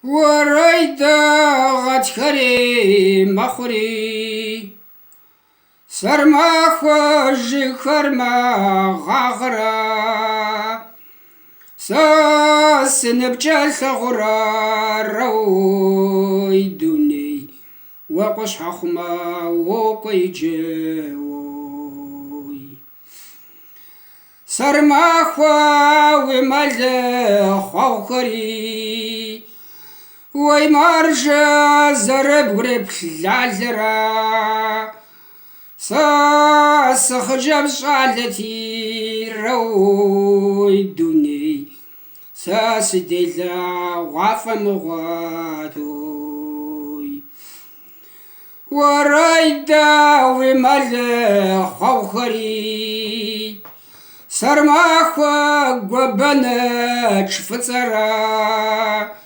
وريدا غتخري مخري سرما خوج خرما غغرا ساس نبجل ثغرا روي دوني وقش حخما وقيجوي سرما خواوي مال خوخري وي مرجا زرب غرب خلالرا ساس خجب صالتي روي دوني ساس ديلا وعفا مغاتوي وريدا ومال خوخري سرما خوا قبنك فترا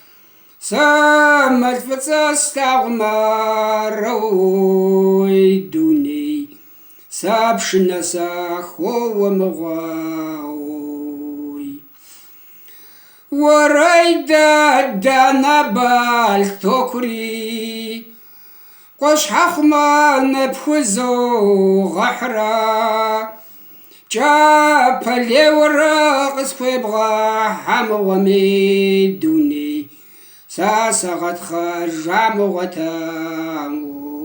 سامت فتستغمر روي دوني سابش نساخ ومغاوي وريدا دانا بالتوكري قش حخما نبخزو غحرا جاب اللي ورقص فيبغى حمو دوني ساسغت خرج مغتامو